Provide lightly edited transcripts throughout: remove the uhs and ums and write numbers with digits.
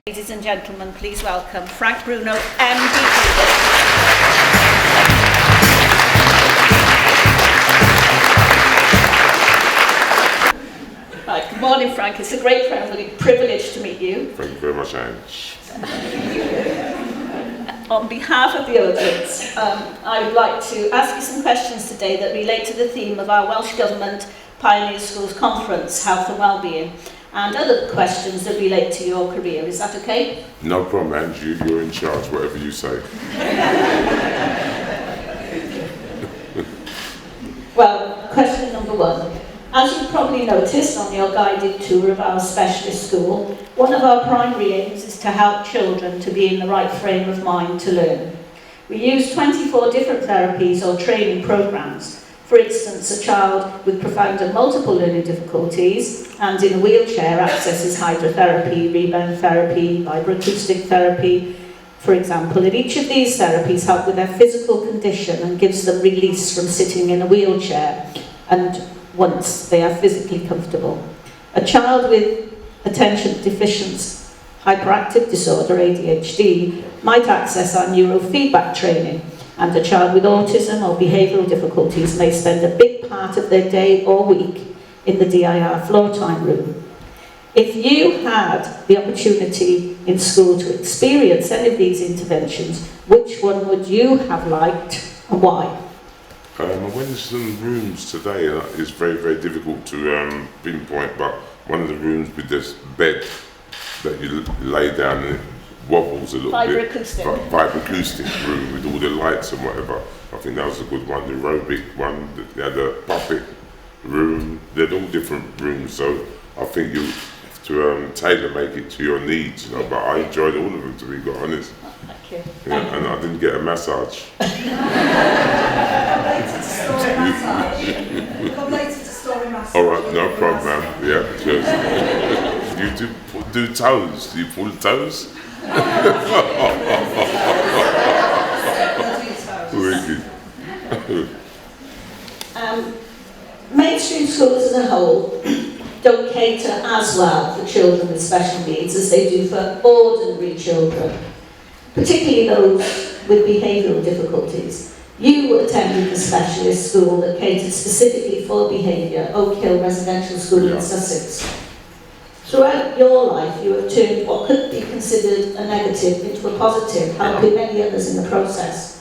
Ladies and gentlemen, please welcome Frank Bruno, MD. Right, good morning, Frank. It's a great privilege to meet you. Thank you very much, Ange. On behalf of the audience, I would like to ask you some questions today that relate to the theme of our Welsh Government Pioneer Schools Conference, Health and Wellbeing, and other questions that relate to your career. Is that okay? No problem, Ange. You're in charge, whatever you say. Well, question number one. As you probably noticed on your guided tour of our specialist school, one of our primary aims is to help children to be in the right frame of mind to learn. We use 24 different therapies or training programs. For instance, a child with profound and multiple learning difficulties and in a wheelchair accesses hydrotherapy, rebound therapy, vibroacoustic therapy, for example. And each of these therapies help with their physical condition and gives them release from sitting in a wheelchair, and once they are physically comfortable. A child with attention deficiency hyperactive disorder, ADHD, might access our neurofeedback training, and a child with autism or behavioural difficulties may spend a big part of their day or week in the DIR floor time room. If you had the opportunity in school to experience any of these interventions, which one would you have liked and why? I went to some rooms today, and it's very, very difficult to pinpoint, but one of the rooms with this bed that you lay down and it wobbles a little bit. Vibroacoustic room with all the lights and whatever. I think that was a good one. The aerobic one, they had a puppet room. They're all different rooms, so I think you have to tailor make it to your needs, you know. But I enjoyed all of them, to be quite honest. Thank you. Yeah, and I didn't get a massage. Come later to story massage. All right, no problem, ma'am. Yeah, cheers. You do toes? Do you pull toes? Mainstream schools as a whole don't cater as well for children with special needs as they do for ordinary children, particularly those with behavioural difficulties. You attended the specialist school that catered specifically for behaviour, Oak Hill Residential School in Sussex. Throughout your life, you have turned what could be considered a negative into a positive, helping many others in the process.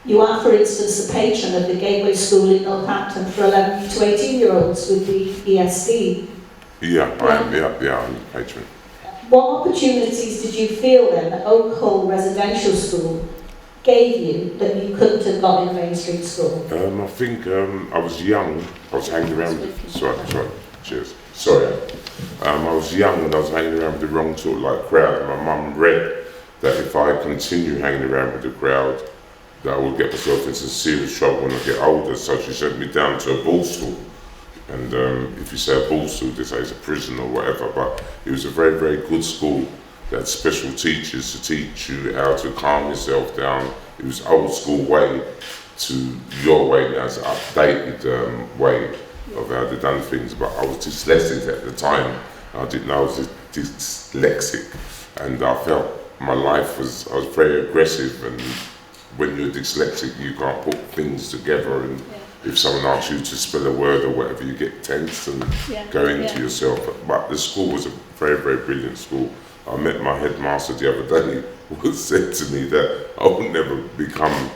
You are, for instance, the patron of the Gateway School in Northampton for 11 to 18-year-olds with the ESD. Yeah, I'm the patron. What opportunities did you feel then that Oak Hill Residential School gave you that you couldn't have got in a mainstream school? I think I was young. I was hanging around with... Cheers. Sorry. I was young and I was hanging around with the wrong sort of like crowd. My mum read that if I continue hanging around with the crowd, that I would get myself into serious trouble when I get older. So she sent me down to a borstal. And if you say a borstal, they say it's a prison or whatever. But it was a very, very good school. They had special teachers to teach you how to calm yourself down. It was old school way to your way now. It's an updated way of how they've done things, but I was dyslexic at the time. I didn't know I was dyslexic, and I felt my life I was very aggressive, and when you're dyslexic you can't put things together, and if someone asks you to spell a word or whatever, you get tense and go into yourself. But the school was a very, very brilliant school. I met my headmaster the other day who said to me that I would never become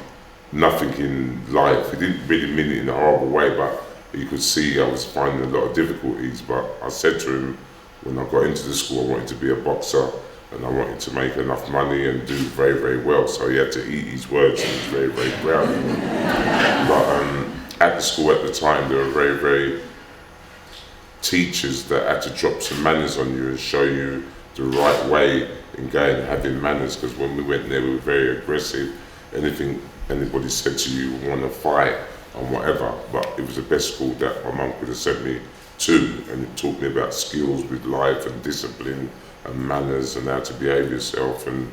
nothing in life. He didn't really mean it in a horrible way, but you could see I was finding a lot of difficulties. But I said to him, when I got into the school, I wanted to be a boxer and I wanted to make enough money and do very, very well. So he had to eat his words, and he was very, very proud of me. But at the school at the time, there were very, very teachers that had to drop some manners on you and show you the right way in going and having manners, because when we went there, we were very aggressive. Anything anybody said to you, we want to fight and whatever. But it was the best school that my mum could have sent me to, and it taught me about skills with life and discipline and manners and how to behave yourself. And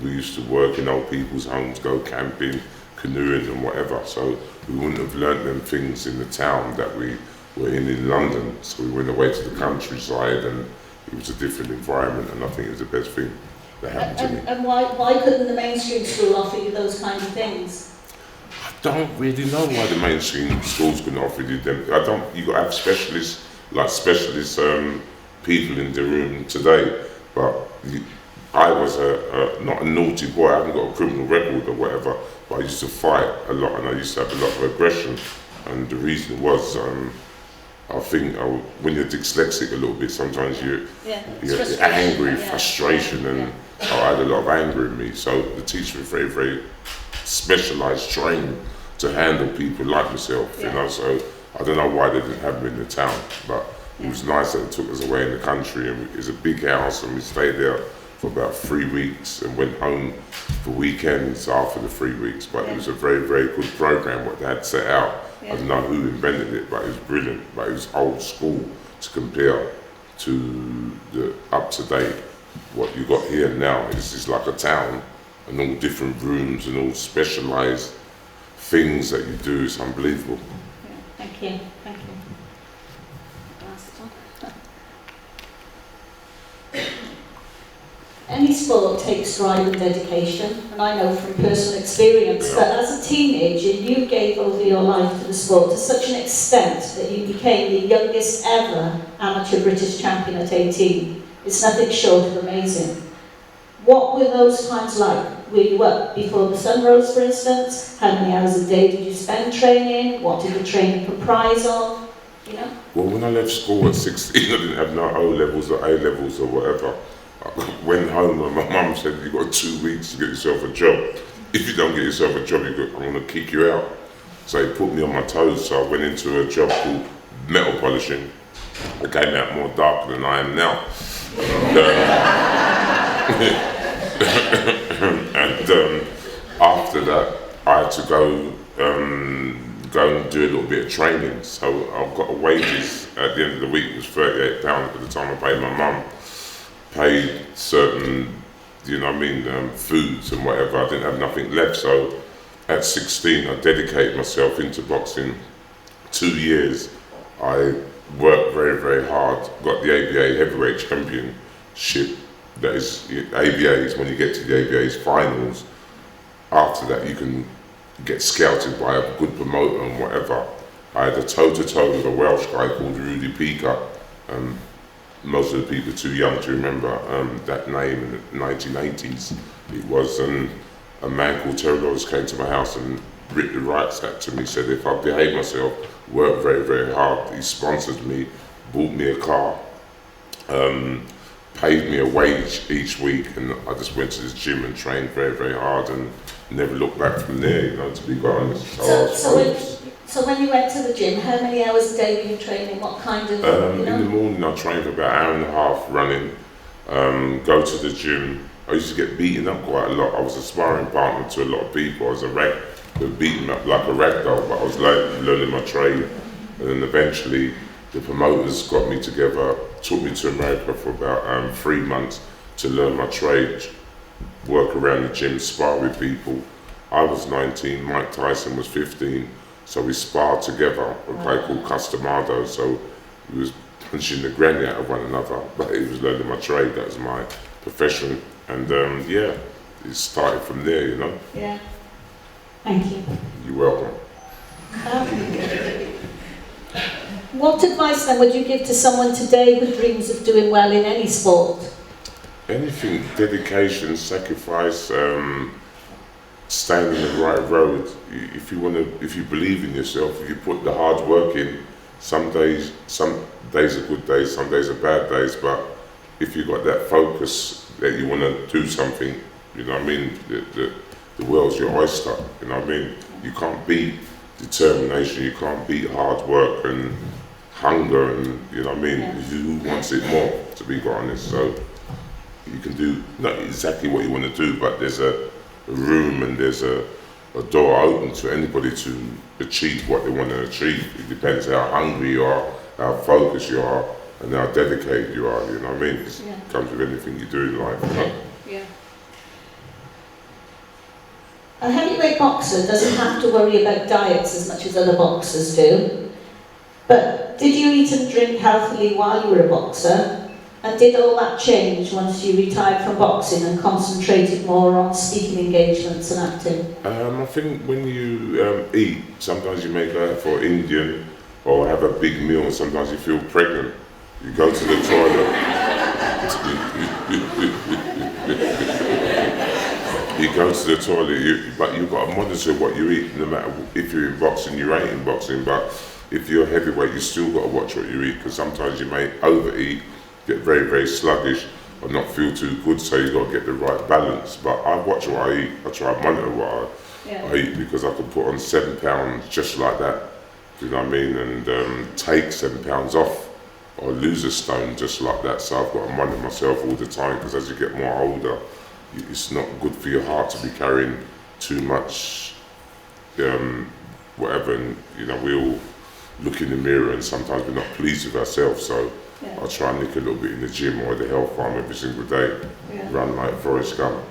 we used to work in old people's homes, go camping, canoeing and whatever. So we wouldn't have learnt them things in the town that we were in London. So we went away to the countryside, and it was a different environment, and I think it was the best thing. that happened to me. And why couldn't the mainstream school offer you those kind of things? I don't really know why the mainstream schools couldn't offer you them. You got to have specialist people in the room today, but I was not a naughty boy. I haven't got a criminal record or whatever, but I used to fight a lot and I used to have a lot of aggression. And the reason was, I think when you're dyslexic a little bit, sometimes you're angry, frustration, and I had a lot of anger in me. So the teacher was very, very specialised, trained to handle people like myself, you know. So I don't know why they didn't have me in the town, but it was nice that they took us away in the country, and it was a big house, and we stayed there for about 3 weeks and went home for weekends after the 3 weeks. But it was a very, very good program what they had set out. I don't know who invented it, but it was brilliant. But it was old school to compare to the up-to-date what you got here now. It's like a town and all different rooms and all specialised things that you do. It's unbelievable. Thank you. Thank you. Any sport takes drive and dedication, and I know from personal experience that as a teenager you gave over your life to the sport to such an extent that you became the youngest ever amateur British champion at 18. It's nothing short of amazing. What were those times like? Were you up before the sun rose, for instance? How many hours a day did you spend training? What did the training comprise of? You know? Well, when I left school at 16, I didn't have no O-levels or A-levels or whatever. I went home and my mum said, you've got 2 weeks to get yourself a job. If you don't get yourself a job, I'm going to kick you out. So he put me on my toes, so I went into a job called metal polishing. I came out more darker than I am now. And after that, I had to go and do a little bit of training. So I got wages at the end of the week. It was £38 by the time I paid my mum. Paid certain, foods and whatever. I didn't have nothing left. So at 16, I dedicated myself into boxing. 2 years, I worked very, very hard. Got the ABA heavyweight championship. That is, ABA is when you get to the ABA's finals. After that, you can get scouted by a good promoter and whatever. I had a toe-to-toe with a Welsh guy called Rudy Peacock. Most of the people are too young to remember that name in the 1980s. It was a man called Terry Lawrence came to my house and ripped the rights out to me, said if I behave myself, work very, very hard. He sponsored me, bought me a car, paid me a wage each week, and I just went to this gym and trained very, very hard and never looked back from there, to be quite honest. So when you went to the gym, how many hours a day were you training? What kind of, In the morning I trained for about an hour and a half running, go to the gym. I used to get beaten up quite a lot. I was a sparring partner to a lot of people. I was beaten up like a rag doll, but I was learning my trade. And then eventually the promoters got me together, took me to America for about 3 months to learn my trade, work around the gym, spar with people. I was 19, Mike Tyson was 15. So we sparred together, a guy called Customado, so we was punching the granny out of one another, but he was learning my trade, that was my profession, and it started from there, Yeah, thank you. You're welcome. What advice then would you give to someone today who dreams of doing well in any sport? Anything, dedication, sacrifice, staying on the right road. If you believe in yourself, if you put the hard work in, some days are good days, some days are bad days, but if you got that focus that you want to do something, the world's your oyster, you can't beat determination, you can't beat hard work and hunger and, who wants it more, to be quite honest. So you can do not exactly what you want to do, but there's a room and there's a door open to anybody to achieve what they want to achieve. It depends how hungry you are, how focused you are, and how dedicated you are, It comes with anything you do in life, Yeah. A heavyweight boxer doesn't have to worry about diets as much as other boxers do. But did you eat and drink healthily while you were a boxer? And did all that change once you retired from boxing and concentrated more on speaking engagements and acting? I think when you eat, sometimes you may go out for Indian or have a big meal, and sometimes you feel pregnant. You go to the toilet. You go to the toilet, but you've got to monitor what you eat. No matter if you're in boxing, you ain't in boxing. But if you're heavyweight, you still got to watch what you eat, because sometimes you may overeat, get very, very sluggish, or not feel too good. So you've got to get the right balance. But I watch what I eat. I try to monitor what I eat, because I can put on 7 pounds just like that. Do you know what I mean? And take 7 pounds off, or lose a stone just like that. So I've got to monitor myself all the time, because as you get more older, it's not good for your heart to be carrying too much whatever. And you know, we all look in the mirror and sometimes we're not pleased with ourselves. So I try and nick a little bit in the gym or the health farm every single day. Run like Forrest Gump.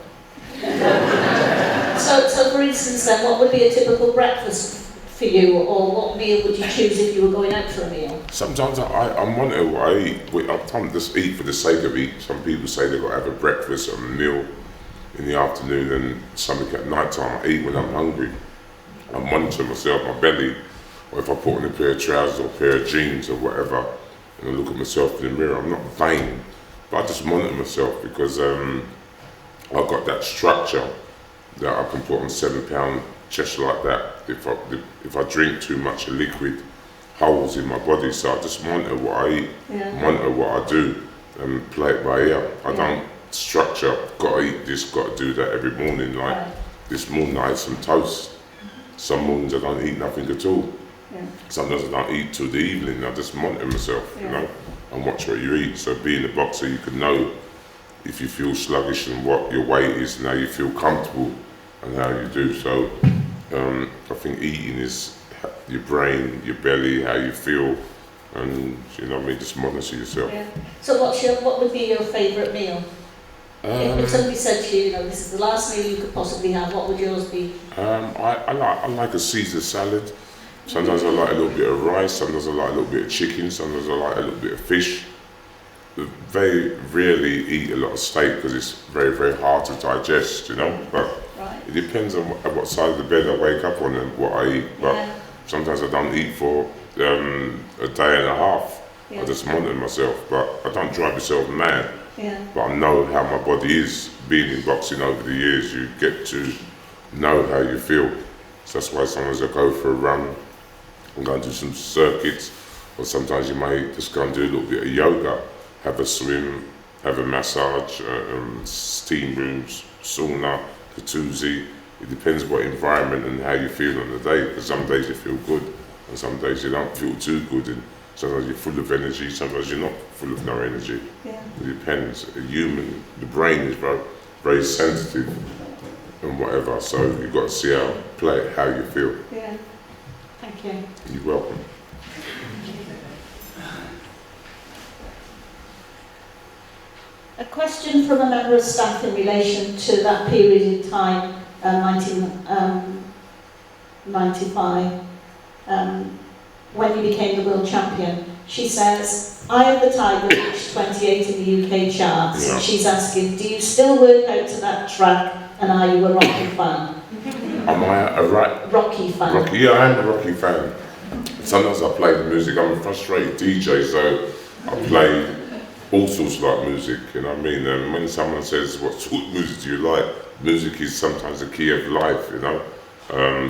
So for instance then, what would be a typical breakfast for you, or what meal would you choose if you were going out for a meal? Sometimes I monitor what I eat. I can't just eat for the sake of eat. Some people say they've got to have a breakfast or a meal in the afternoon and something at night time. I eat when I'm hungry. I monitor myself, my belly, or if I put on a pair of trousers or a pair of jeans or whatever, and I look at myself in the mirror. I'm not vain, but I just monitor myself, because I've got that structure that I can put on 7 pounds just like that. If I drink too much liquid, holes in my body. So I just monitor what I eat, monitor what I do, and play it by ear. I don't structure, got to eat this, got to do that every morning. Like this morning I had some toast. Some mornings I don't eat nothing at all. Sometimes I don't eat till the evening. I just monitor myself, you know, and watch what you eat. So being a boxer, you can know if you feel sluggish and what your weight is and how you feel comfortable and how you do. So I think eating is your brain, your belly, how you feel, and you know what I mean, just monitor yourself. So what would be your favourite meal? If somebody said to you, you know, this is the last meal you could possibly have, what would yours be? I like a Caesar salad. Sometimes I like a little bit of rice, sometimes I like a little bit of chicken, sometimes I like a little bit of fish. I very rarely eat a lot of steak, because it's very, very hard to digest, you know. But it depends on what side of the bed I wake up on and what I eat. But sometimes I don't eat for a day and a half. I just monitor myself, but I don't drive myself mad. But I know how my body is. Being in boxing over the years, you get to know how you feel. So that's why sometimes I go for a run and go and do some circuits, or sometimes you may just go and do a little bit of yoga, have a swim, have a massage, steam rooms, sauna, jacuzzi. It depends what environment and how you feel on the day, because some days you feel good and some days you don't feel too good, and sometimes you're full of energy, sometimes you're not full of no energy. It depends. The brain is very, very sensitive and whatever, so you've got to see how you feel. Thank you. You're welcome. A question from a member of staff in relation to that period in time, 1995, when you became the world champion. She says, I at the time reached 28 in the UK charts, and she's asking, do you still work out to that track, and are you a Rocky fan? Am I a Rocky fan? Rocky, yeah, I am a Rocky fan. Sometimes I play the music. I'm a frustrated DJ, so I play all sorts of like music, you know what I mean? And when someone says, what sort of music do you like? Music is sometimes the key of life, you know?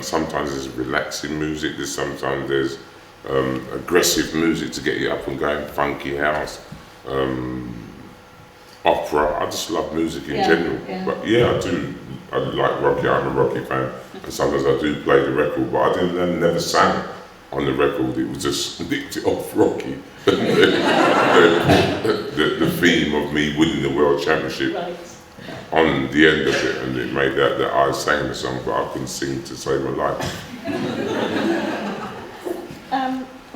Sometimes there's relaxing music, sometimes there's aggressive music to get you up and going, funky house, opera. I just love music in general. But yeah, I like Rocky, I'm a Rocky fan. And sometimes I do play the record, but I never sang on the record. It was just nicked it off Rocky. the theme of me winning the world championship on the end of it, and it made that I sang the song, but I couldn't sing to save my life.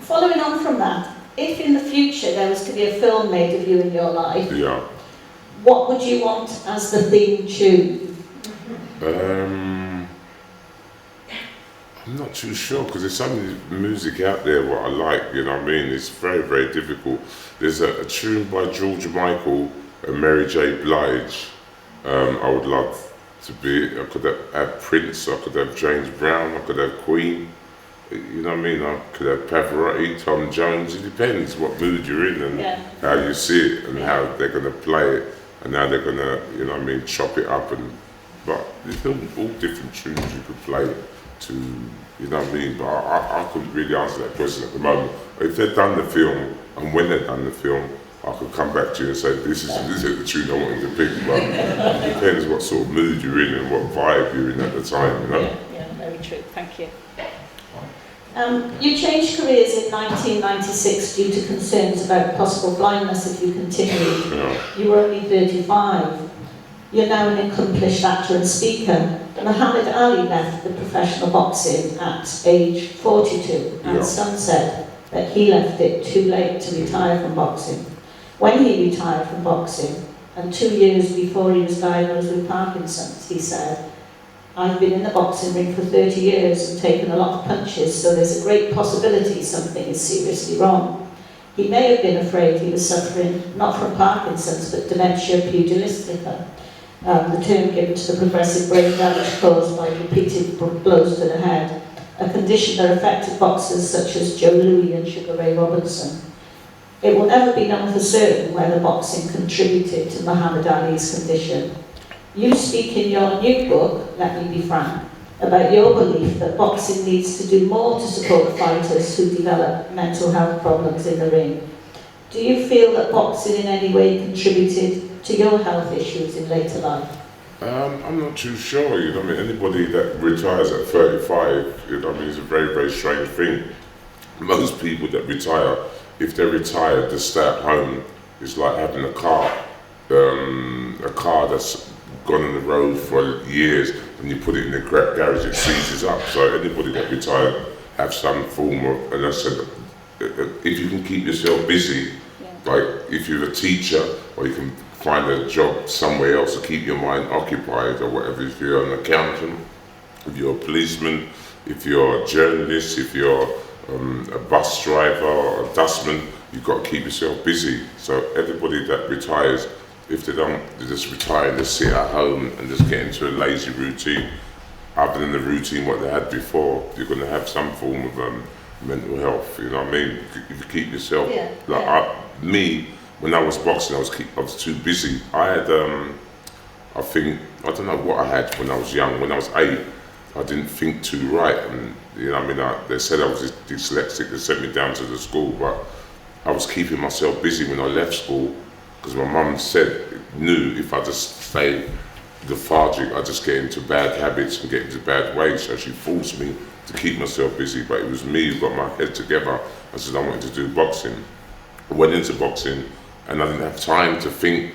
Following on from that, if in the future there was to be a film made of you in your life, what would you want as the theme tune? I'm not too sure because there's some music out there what I like, you know what I mean? It's very, very difficult. There's a tune by George Michael and Mary J. Blige. I would love to be. I could have Prince, I could have James Brown, I could have Queen. You know what I mean? I could have Pavarotti, Tom Jones. It depends what mood you're in and how you see it and how they're going to play it and how they're going to, you know what I mean, chop it up. But there's all different tunes you could play to, you know what I mean? But I couldn't really answer that question at the moment. If they'd done the film and when they'd done the film, I could come back to you and say, this is the tune I wanted to pick. But it depends what sort of mood you're in and what vibe you're in at the time, you know? Yeah, very true. Thank you. You changed careers in 1996 due to concerns about possible blindness if you continued. Yeah. You were only 35. You're now an accomplished actor and speaker. Muhammad Ali left the professional boxing at age 42, and some said that he left it too late to retire from boxing. When he retired from boxing, and 2 years before he was diagnosed with Parkinson's, he said, "I've been in the boxing ring for 30 years and taken a lot of punches, so there's a great possibility something is seriously wrong." He may have been afraid he was suffering not from Parkinson's but dementia pugilistica, the term given to the progressive brain damage caused by repeated blows to the head, a condition that affected boxers such as Joe Louis and Sugar Ray Robinson. It will never be known for certain whether boxing contributed to Muhammad Ali's condition. You speak in your new book, Let Me Be Frank, about your belief that boxing needs to do more to support fighters who develop mental health problems in the ring. Do you feel that boxing in any way contributed to your health issues in later life? I'm not too sure, you know what I mean? Anybody that retires at 35, you know what I mean, it's a very, very strange thing. Most people that retire, if they're retired, to stay at home, it's like having a car that's gone on the road for years and you put it in the garage, it seizes up. So anybody that retired have some form of, and I said, if you can keep yourself busy, like if you're a teacher or you can find a job somewhere else to keep your mind occupied or whatever, if you're an accountant, if you're a policeman, if you're a journalist, if you're a bus driver or a dustman, you've got to keep yourself busy. So everybody that retires, if they just retire and just sit at home and just get into a lazy routine, other than the routine what they had before, you're going to have some form of mental health, you know what I mean? If you keep yourself, me, when I was boxing, I was too busy. I had, I don't know what I had when I was young. When I was 8, I didn't think too right, and you know what I mean? They said I was dyslexic, they sent me down to the school, but I was keeping myself busy when I left school, because my mum knew if I just stayed lethargic, I'd just get into bad habits and get into bad ways, so she forced me to keep myself busy, but it was me who got my head together. I said I wanted to do boxing. I went into boxing and I didn't have time to think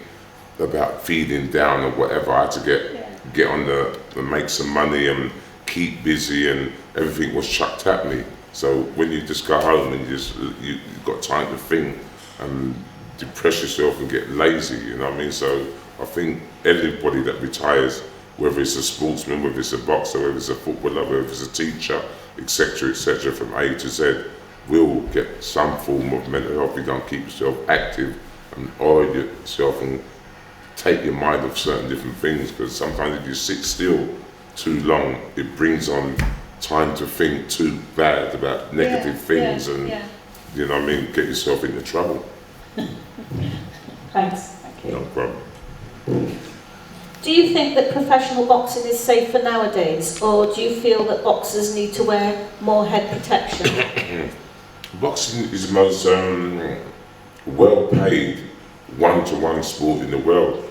about feeling down or whatever. I had to get on make some money and keep busy, and everything was chucked at me. So when you just go home and you've got time to think and depress yourself and get lazy, you know what I mean? So I think everybody that retires, whether it's a sportsman, whether it's a boxer, whether it's a footballer, whether it's a teacher, etc., from A to Z, will get some form of mental health. You don't keep yourself active and oil yourself and take your mind off certain different things, because sometimes if you sit still too long, it brings on time to think too bad about negative things and you know what I mean, get yourself into trouble. Thanks. Thank you. No problem. Do you think that professional boxing is safer nowadays, or do you feel that boxers need to wear more head protection? Boxing is the most well-paid one-to-one sport in the world.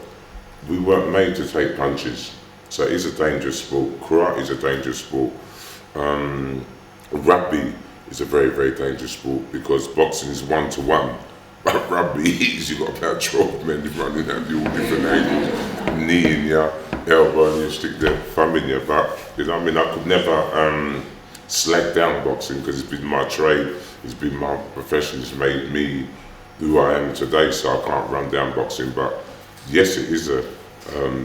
We weren't made to take punches, so it is a dangerous sport. Karate is a dangerous sport. Rugby is a very, very dangerous sport because boxing is one-to-one. But rugby is, you've got about 12 men running at you all different angles, knee in your elbow and you stick their thumb in your butt. You know what I mean? I could never slag down boxing because it's been my trade, it's been my profession, it's made me who I am today, so I can't run down boxing. But yes, it is a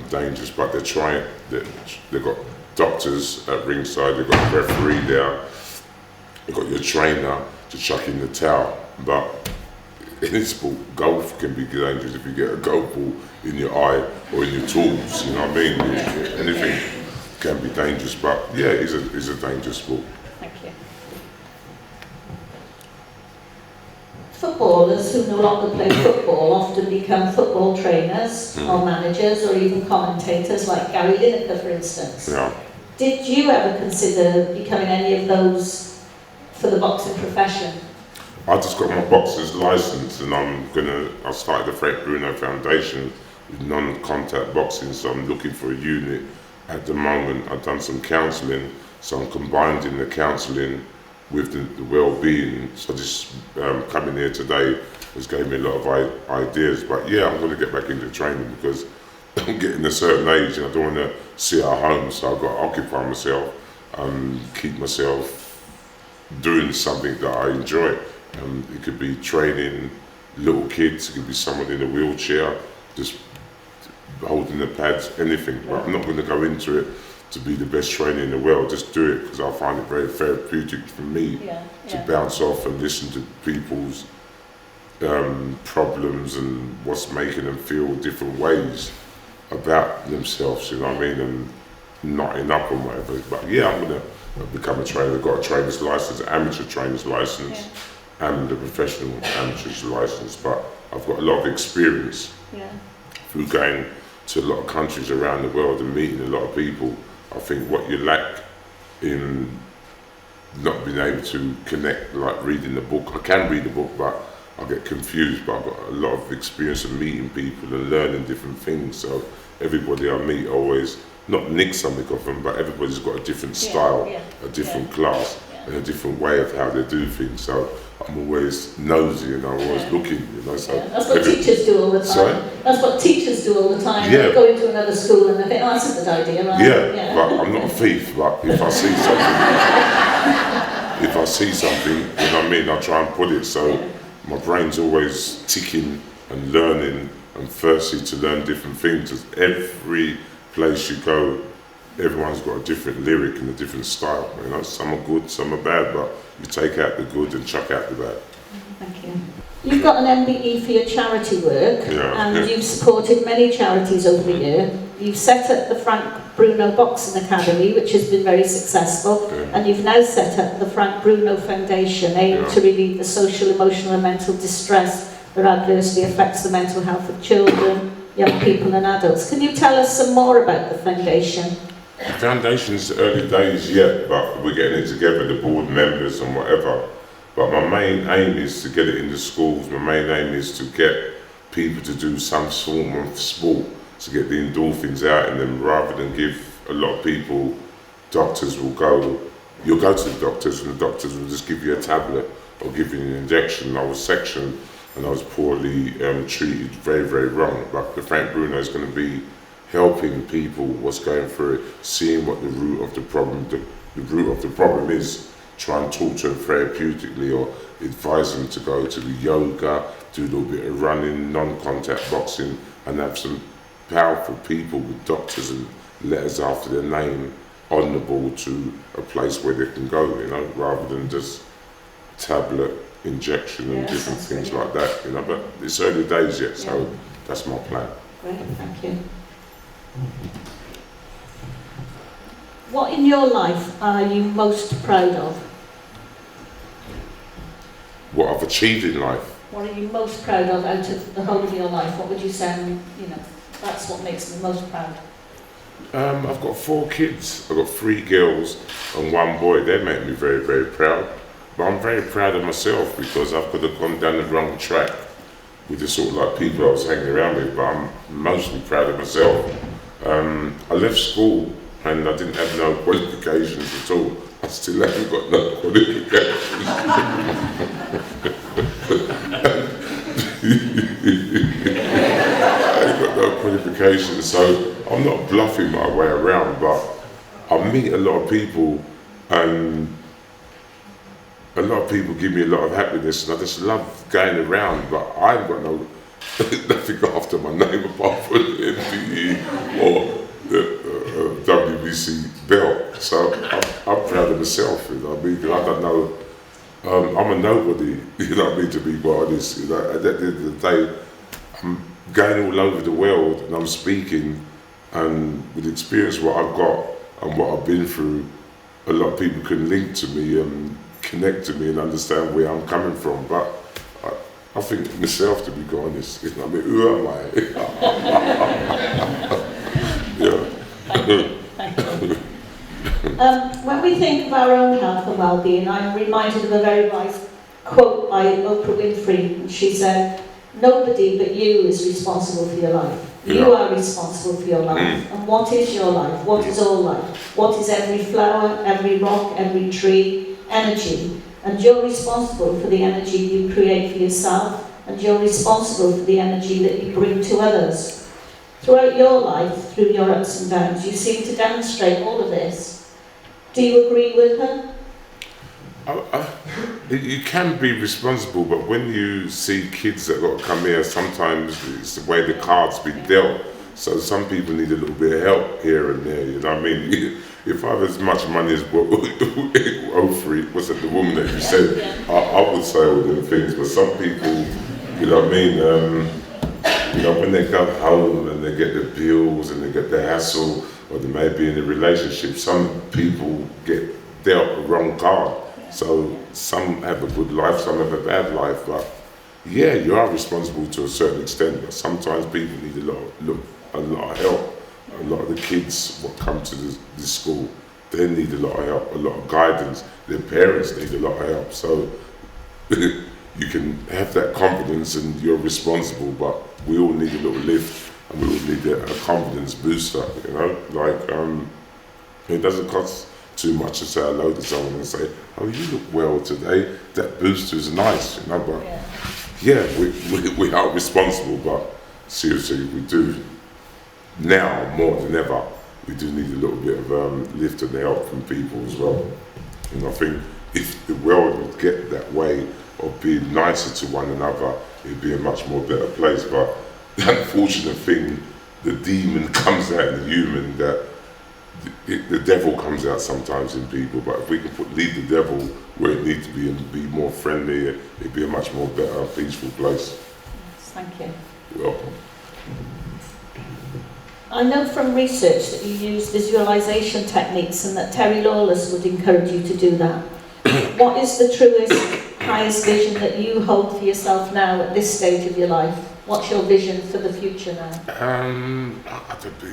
dangerous, but they're trying, they've got doctors at ringside, you've got a referee there, you've got your trainer to chuck in the towel. But in sport, golf can be dangerous if you get a golf ball in your eye or in your tools, you know what I mean? Anything can be dangerous, but yeah, it's a dangerous sport. Thank you. Footballers who no longer play football often become football trainers or managers or even commentators, like Gary Lineker, for instance. Yeah. Did you ever consider becoming any of those for the boxing profession? I just got my boxer's license, and I started the Frank Bruno Foundation with non-contact boxing, so I'm looking for a unit at the moment. I've done some counselling, so I'm combining the counselling with the well-being. So this coming here today has gave me a lot of ideas. But yeah, I'm going to get back into training because I'm getting a certain age and I don't want to sit at home, so I've got to occupy myself and keep myself doing something that I enjoy. It could be training little kids, it could be someone in a wheelchair, just holding the pads, anything. But I'm not going to go into it to be the best trainer in the world. Just do it because I find it very therapeutic for me to bounce off and listen to people's problems and what's making them feel different ways about themselves, you know what I mean, and knotting up and whatever. But yeah, I'm going to become a trainer. I've got a trainer's license, an amateur trainer's license, and a professional amateur's license. But I've got a lot of experience through going to a lot of countries around the world and meeting a lot of people. I think what you lack in not being able to connect, like reading the book. I can read the book, but I get confused. But I've got a lot of experience of meeting people and learning different things. So everybody I meet always, not nick something off them, but everybody's got a different style, a different class, and a different way of how they do things. So I'm always nosy and I'm always looking, you know. So that's what teachers do all the time. Sorry? That's what teachers do all the time. Yeah. They go into another school and they think, oh, that's a good idea, right? Yeah, but I'm not a thief. But if I see something, you know what I mean, I try and put it. So my brain's always ticking and learning, and thirsty to learn different things. Because every place you go, everyone's got a different lyric and a different style. You know, some are good, some are bad, but you take out the good and chuck out the bad. Thank you. You've got an MBE for your charity work, and you've supported many charities over the year. You've set up the Frank Bruno Boxing Academy, which has been very successful, and you've now set up the Frank Bruno Foundation, aimed to relieve the social, emotional and mental distress that adversely affects the mental health of children, young people and adults. Can you tell us some more about the foundation? The foundation's early days yet, but we're getting it together, the board members and whatever. But my main aim is to get it into schools. My main aim is to get people to do some form of sport, to get the endorphins out in them, rather than give a lot of people, doctors will go, you'll go to the doctors and the doctors will just give you a tablet or give you an injection. I was sectioned and I was poorly treated, very, very wrong. But the Frank Bruno is going to be helping people what's going through it, seeing what the root of the problem, the root of the problem is, try and talk to them therapeutically or advise them to go to the yoga, do a little bit of running, non-contact boxing, and have some powerful people with doctors and letters after their name on the ball to a place where they can go, you know, rather than just tablet injection and different things like that, you know. But it's early days yet, so that's my plan. Great, thank you. What in your life are you most proud of? What I've achieved in life? What are you most proud of out of the whole of your life? What would you say, you know, that's what makes me most proud? I've got 4 kids. I've got 3 girls and 1 boy. They make me very, very proud. But I'm very proud of myself because I could have gone down the wrong track with the sort of like people I was hanging around with, but I'm mostly proud of myself. I left school and I didn't have no qualifications at all. I still haven't got no qualifications. I ain't got no qualifications, so I'm not bluffing my way around, but I meet a lot of people and a lot of people give me a lot of happiness and I just love going around, but I haven't got no nothing after my name apart from the MBE or the WBC belt. myself, you know what I mean? 'Cause I don't know, I'm a nobody, you know what I mean, to be quite honest. You know, at the end of the day, I'm going all over the world and I'm speaking, and with the experience what I've got and what I've been through, a lot of people can link to me and connect to me and understand where I'm coming from. But I think myself, to be quite honest, you know what I mean, who am I? Yeah. Thank you. Thank you. When we think of our own health and well-being, I'm reminded of a very wise quote by Oprah Winfrey. She said, "Nobody but you is responsible for your life. You are responsible for your life. And what is your life? What is all life? What is every flower, every rock, every tree? Energy. And you're responsible for the energy you create for yourself, and you're responsible for the energy that you bring to others. Throughout your life, through your ups and downs, you seem to demonstrate all of this. Do you agree with her?" You can be responsible, but when you see kids that got to come here, sometimes it's the way the cards been dealt. So some people need a little bit of help here and there, you know what I mean? If I have as much money as Ofri, what's it, the woman that you said, I would say all them things, but some people, you know what I mean, you know, when they come home and they get the bills and they get the hassle, or they may be in a relationship, some people get dealt a wrong card. So some have a good life, some have a bad life, but yeah, you are responsible to a certain extent, but sometimes people need a lot of help. A lot of the kids what come to this school, they need a lot of help, a lot of guidance. Their parents need a lot of help. So you can have that confidence and you're responsible, but we all need a little lift and we all need a confidence booster, you know? Like, it doesn't cost too much to say hello to someone and say, "Oh, you look well today, that booster is nice," you know? But yeah, we are responsible, but seriously, we do, now more than ever, we do need a little bit of lift and help from people as well. And I think if the world would get that way of being nicer to one another, it'd be a much more better place. But the unfortunate thing, the demon comes out in the human, that the devil comes out sometimes in people. But if we can leave the devil where it needs to be and be more friendly, it'd be a much more better, peaceful place. Yes, thank you. You're welcome. I know from research that you use visualization techniques and that Terry Lawless would encourage you to do that. What is the truest, highest vision that you hold for yourself now at this stage of your life? What's your vision for the future now?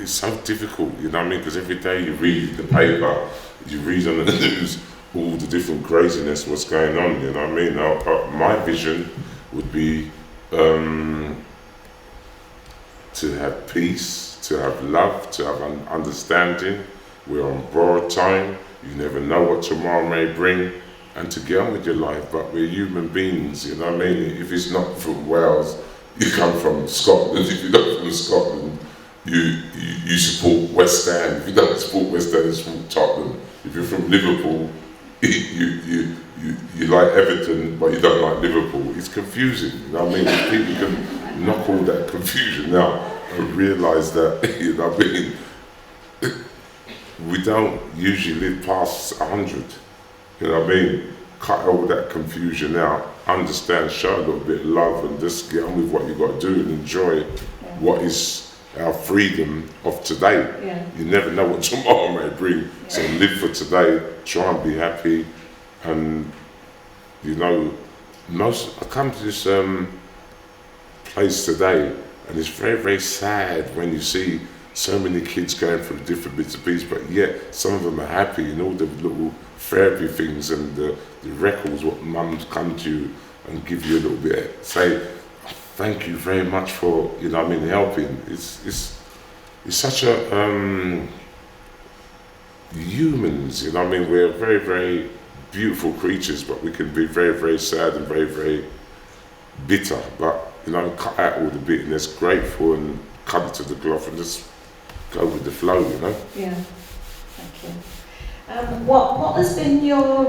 It's so difficult, you know what I mean? Because every day you read the paper, you read on the news all the different craziness, what's going on, you know what I mean? Now, my vision would be to have peace, to have love, to have an understanding. We're on borrowed time. You never know what tomorrow may bring, and to get on with your life. But we're human beings, you know what I mean? If it's not from Wales, you come from Scotland. If you're not from Scotland, you support West Ham. If you don't support West Ham, you support Tottenham. If you're from Liverpool, you like Everton, but you don't like Liverpool. It's confusing, you know what I mean? People can knock all that confusion out and realise that, you know what I mean? We don't usually live past 100, you know what I mean? Cut all that confusion out, understand, show a little bit of love, and just get on with what you got to do and enjoy what is our freedom of today. Yeah. You never know what tomorrow may bring, so live for today, try and be happy, and you know, I come to this place today, and it's very, very sad when you see so many kids going through different bits and pieces, but yet some of them are happy in all the little therapy things and the records, what mums come to you and give you a little bit, say, thank you very much for, you know what I mean, helping. It's such a, humans, you know what I mean, we're very, very beautiful creatures, but we can be very, very sad and very, very bitter. But, you know, cut out all the bitterness, grateful, and cut it to the cloth and just go with the flow, you know? Yeah, thank you. What has been your,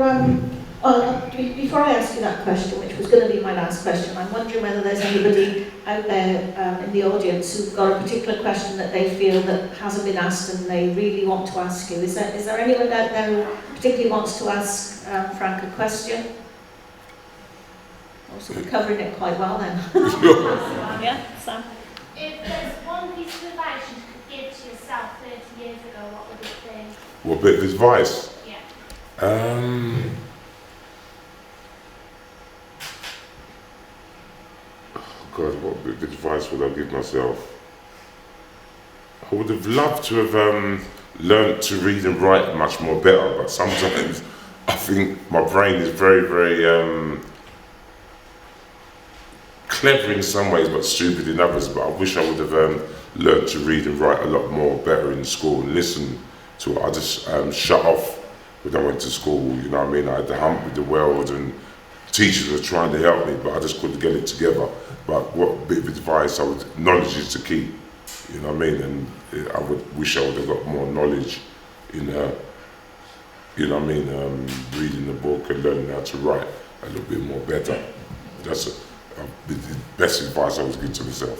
before I ask you that question, which was going to be my last question, I'm wondering whether there's anybody out there in the audience who've got a particular question that they feel that hasn't been asked and they really want to ask you. Is there anyone out there who particularly wants to ask Frank a question. Also, we're covering it quite well then. Yeah, Sam? If there's one piece of advice you could give to yourself 30 years ago, what would it be? What bit of advice? Yeah. God, what bit of advice would I give myself? I would have loved to have learnt to read and write much more better, but sometimes I think my brain is very, very clever in some ways, but stupid in others. But I wish I would have learnt to read and write a lot more better in school and listen to it. I just shut off when I went to school, you know what I mean? I had to hump with the world and teachers were trying to help me, but I just couldn't get it together. But what bit of advice knowledge is the key, you know what I mean? And I wish I would have got more knowledge in, you know what I mean, reading the book and learning how to write a little bit more better. That's the best advice I was giving to myself.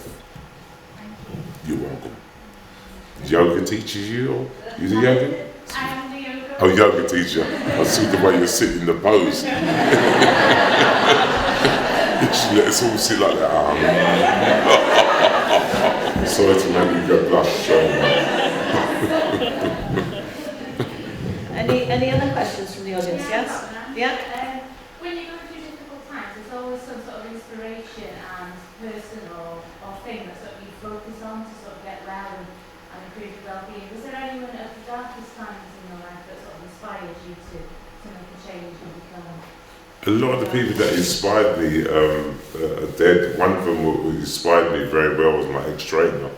Thank You're welcome. Yoga teaches you, or you the yoga? I am the yoga. Oh, yoga teacher. I see the way you're sitting in the pose. She let us all sit like that. Sorry to make you go blush. Any other questions from the audience? Yes? Yeah? When you go through difficult times, there's always some sort of inspiration and person or thing that sort of you focus on to sort of get well and improve your well-being. Was there anyone at the darkest times in your life that sort of inspired you to make a change and become? A lot of the people that inspired me are dead. One of them who inspired me very well was my ex-trainer,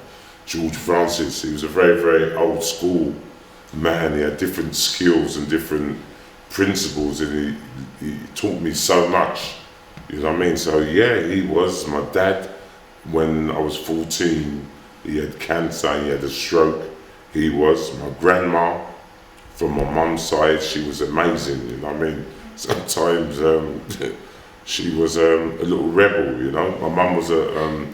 George Francis. He was a very, very old school man. He had different skills and different principles, and he taught me so much. You know what I mean? So yeah, he was my dad. When I was 14, he had cancer and he had a stroke. He was my grandma from my mum's side. She was amazing, you know what I mean? Sometimes she was a little rebel, you know. My mum was a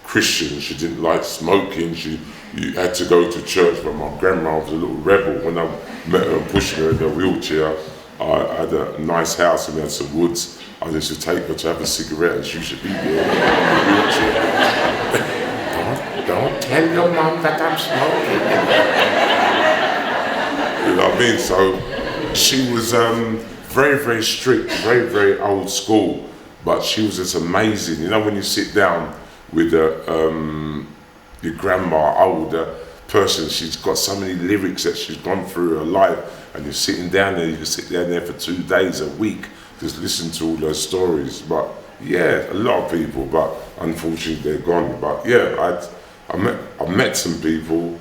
Christian. She didn't like smoking. You had to go to church, but my grandma was a little rebel. When I met her and pushed her in a wheelchair, I had a nice house and we had some woods. I used to take her to have a cigarette and she should be there in a wheelchair. Don't tell your mum that I'm smoking. You know what I mean? So she was very, very strict, very, very old school, but she was just amazing. You know, when you sit down with your grandma, older person, she's got so many lyrics that she's gone through her life, and you're sitting down there, you can sit down there for 2 days, a week, just listen to all her stories. But yeah, a lot of people, but unfortunately they're gone. But yeah, I met some people,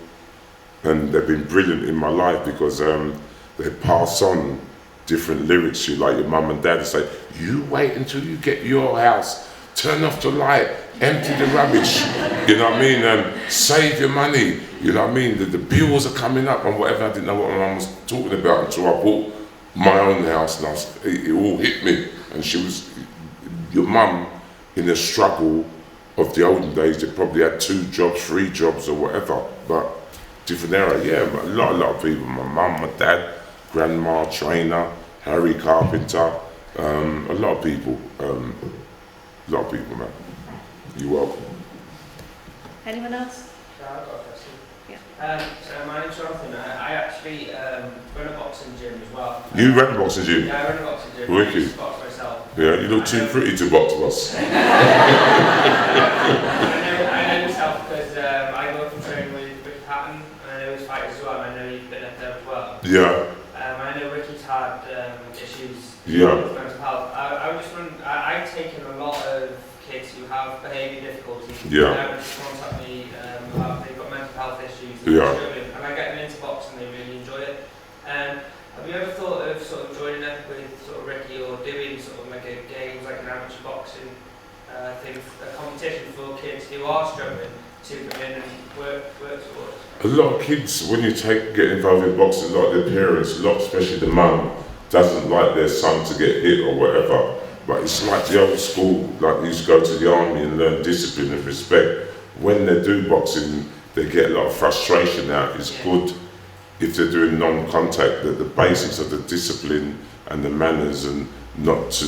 and they've been brilliant in my life because they pass on different lyrics to you, like your mum and dad say, you wait until you get your house, turn off the light, empty the rubbish, you know what I mean, save your money, you know what I mean, the bills are coming up and whatever. I didn't know what my mum was talking about until I bought my own house, and it all hit me. And she was, your mum, in the struggle of the olden days, they probably had 2 jobs, 3 jobs or whatever, but different era, yeah, but a lot of people, my mum, my dad, grandma, trainer, Harry Carpenter, a lot of people, man. You're welcome. Anyone else? Yeah, I've got a question. Yeah. So my name's Jonathan. I actually run a boxing gym as well. You run a boxing gym? Yeah, I run a boxing gym. Wicked. I used to box myself. Yeah, you look too pretty to box with us. I know myself because I go from training with Ricky Hatton, and I know his fighters as well, and I know you've been up there as well. Yeah. I know Ricky's had issues Yeah. with mental health. I was just wondering, I've taken a lot of kids who have behaviour difficulties. Yeah. Just contact me, they've got mental health issues, Yeah. and I get them into boxing, they really enjoy it. Have you ever thought of sort of joining up with sort of Ricky or doing sort of like a games, like an amateur boxing thing, a competition for kids who are struggling to come in and work towards? A lot of kids, when you get involved in boxing, a lot of their parents, especially the mum, doesn't like their son to get hit or whatever. But it's like the old school, like they used to go to the army and learn discipline and respect. When they do boxing, they get a lot of frustration out. It's good if they're doing non-contact, the basics of the discipline and the manners, and not to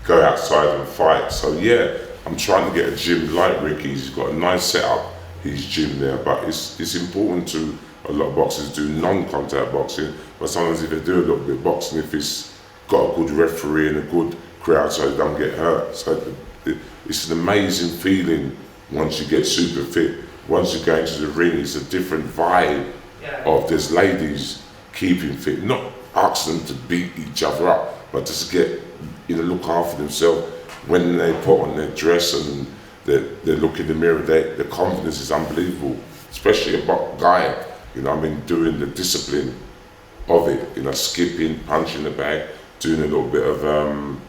go outside and fight. So yeah, I'm trying to get a gym like Ricky's. He's got a nice setup, his gym there, but it's important to a lot of boxers do non-contact boxing, but sometimes if they do a little bit of boxing, if it's got a good referee and a good crowd so they don't get hurt. So it's an amazing feeling once you get super fit. Once you go into the ring, it's a different vibe of there's ladies keeping fit, not asking them to beat each other up, but just get, look after themselves. When they put on their dress and they look in the mirror, the confidence is unbelievable, especially a guy, doing the discipline of it, skipping, punching the bag, doing a little bit of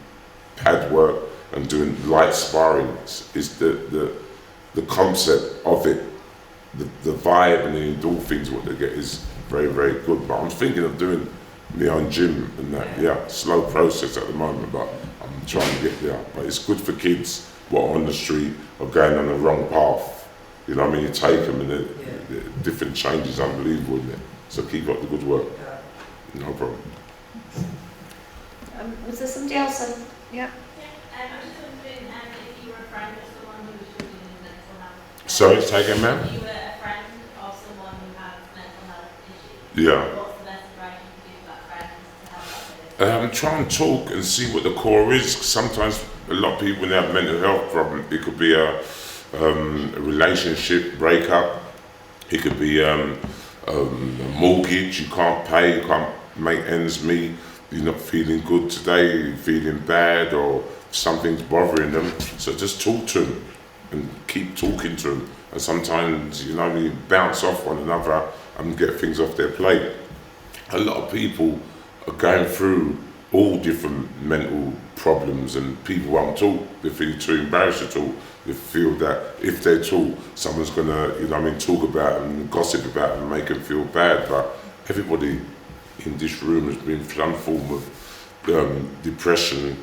pad work and doing light sparring. Is the concept of it, the vibe and the endorphins what they get is very, very good. But I'm thinking of doing my own gym and that, slow process at the moment, but I'm trying to get there. But it's good for kids what are on the street or going on the wrong path. You take them and the different changes, unbelievable, isn't it? So keep up the good work. No problem. Was there somebody else? Yeah. I was just wondering if you were a friend of someone who was struggling with mental health. Sorry, take it, ma'am? If you were a friend of someone who has mental health issues, Yeah. what's the best advice you can give that friend to help with it? Try and talk and see what the core is. Sometimes a lot of people when they have mental health problem, it could be a relationship breakup, it could be a mortgage you can't pay, you can't make ends meet, you're not feeling good today, you're feeling bad, or something's bothering them. So just talk to them and keep talking to them. And sometimes, we bounce off one another and get things off their plate. A lot of people are going through all different mental problems, and people won't talk. They feel too embarrassed to talk. They feel that if they talk, someone's gonna, talk about them and gossip about them and make them feel bad. But everybody in this room has been some form of depression,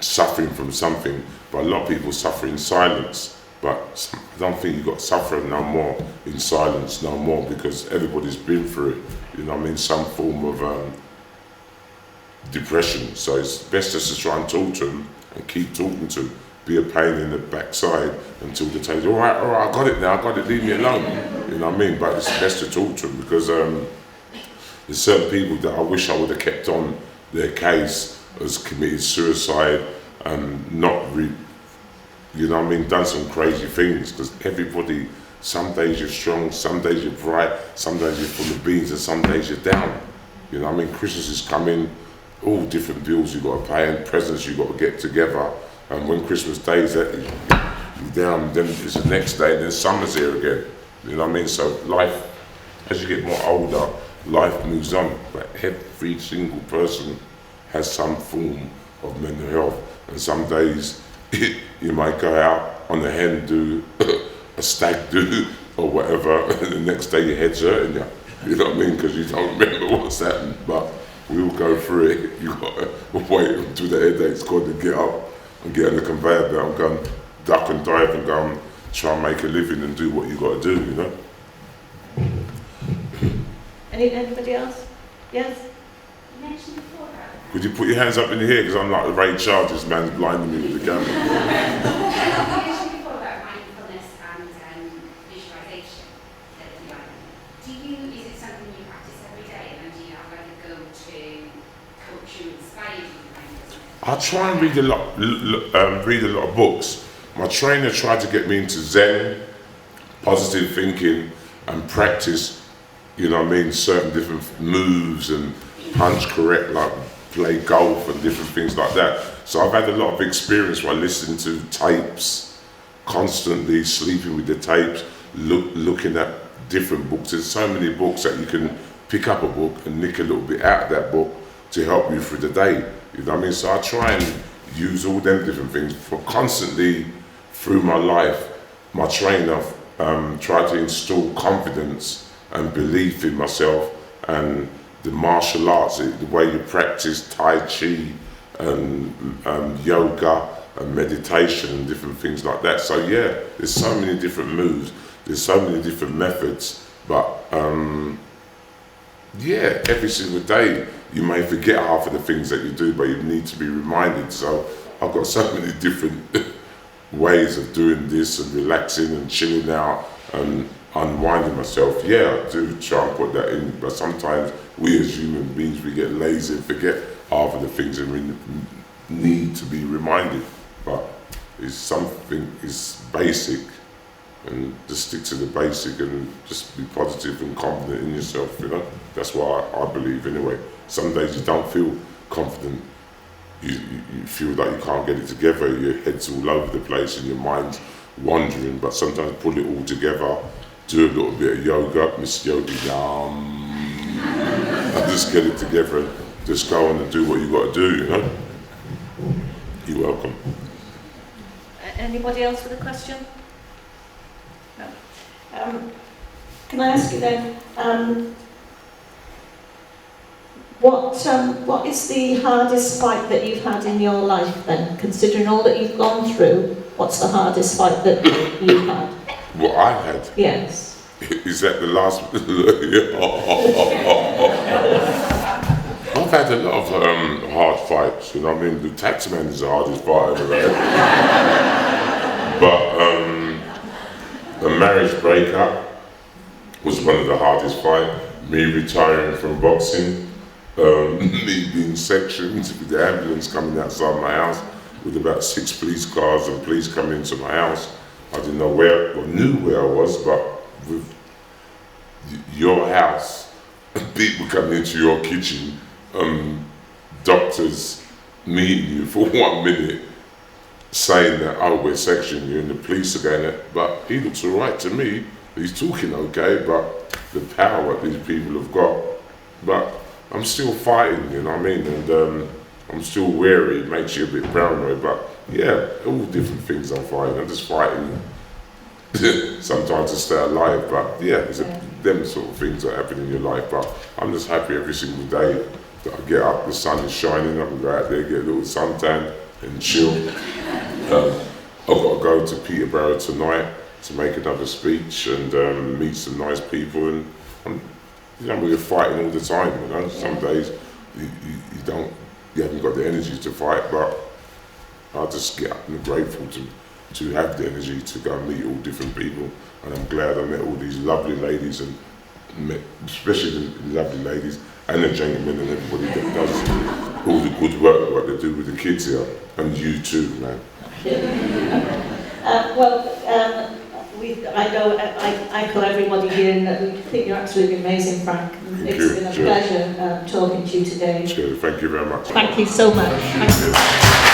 suffering from something. But a lot of people suffer in silence. But I don't think you've got to suffer no more in silence, no more, because everybody's been through it. Some form of depression. So it's best just to try and talk to them and keep talking to them. Be a pain in the backside until they tell you, all right, I got it now, I got it, leave me alone. But it's best to talk to them, because there's certain people that I wish I would have kept on their case as committed suicide and not done some crazy things, because everybody, some days you're strong, some days you're bright, some days you're full of beans, and some days you're down. Christmas is coming, all different bills you've got to pay and presents you've got to get together. And when Christmas Day is you're down, then it's the next day, and then summer's here again. So life, as you get more older, life moves on. But every single person has some form of mental health. And some days you might go out on a hen do, a stag do, or whatever, and the next day your head's hurting you. Because you don't remember what's happened. But we all go through it. You got to wait until the headache's gone to get up and get on the conveyor belt and go and duck and dive and go and try and make a living and do what you got to do, Anybody else? Yes? You mentioned before about Could you put your hands up in the air, because I'm like the Ray Charles, this man's blinding me with the camera. You mentioned before about mindfulness and visualization. Is it something you practice every day, and do you have like a go-to coach who inspires you in mindfulness? I try and read a lot of books. My trainer tried to get me into Zen, positive thinking, and practice, certain different moves and punch correct, like play golf and different things like that. So I've had a lot of experience while listening to tapes, constantly sleeping with the tapes, looking at different books. There's so many books that you can pick up a book and nick a little bit out of that book to help you through the day. So I try and use all them different things. For constantly through my life, my trainer tried to instill confidence and belief in myself, and the martial arts, the way you practice Tai Chi and yoga and meditation and different things like that. So yeah, there's so many different moves, there's so many different methods, but yeah, every single day you may forget half of the things that you do, but you need to be reminded. So I've got so many different ways of doing this and relaxing and chilling out and unwinding myself. Yeah, I do try and put that in, but sometimes we as human beings, we get lazy and forget half of the things and we need to be reminded. But it's something is basic, and just stick to the basic and just be positive and confident in yourself, you know. That's what I believe anyway. Some days you don't feel confident, you feel like you can't get it together, your head's all over the place and your mind's wandering, but sometimes pull it all together, do a little bit of yoga, Miss Yogi Yum, and just get it together and just go on and do what you got to do, you know. You're welcome. Anybody else with a question? No. Can I ask you then, what is the hardest fight that you've had in your life then? Considering all that you've gone through, what's the hardest fight that you've had? What I had? Yes. Is that the last? I've had a lot of hard fights, you know what I mean? The taxman is the hardest fight I've ever had. But a marriage breakup was one of the hardest fights. Me retiring from boxing, me being sectioned with the ambulance coming outside my house with about 6 police cars and police coming into my house. I didn't know where, or knew where I was, but with your house, people coming into your kitchen, doctors meeting you for 1 minute, saying that, oh, we're sectioning you, and the police are going, but he looks all right to me, he's talking okay, but the power that these people have got, but I'm still fighting, you know what I mean, and I'm still wary, it makes you a bit paranoid, but yeah, all different things I'm fighting, I'm just fighting sometimes to stay alive, but yeah, there's them sort of things that happen in your life, but I'm just happy every single day that I get up, the sun is shining, I can go out there, get a little suntan and chill. I've got to go to Peterborough tonight to make another speech and meet some nice people, and you know, we're fighting all the time, you know. Some days you haven't got the energy to fight, but I just get up and I'm grateful to have the energy to go and meet all different people, and I'm glad I met all these lovely ladies, and met, especially the lovely ladies and the gentlemen and everybody that does all the good work what they do with the kids here, and you too, man. I know I call everybody here, and we think you're absolutely amazing, Frank. It's been a pleasure talking to you today. Sure, thank you very much. Thank you so much. Thank you.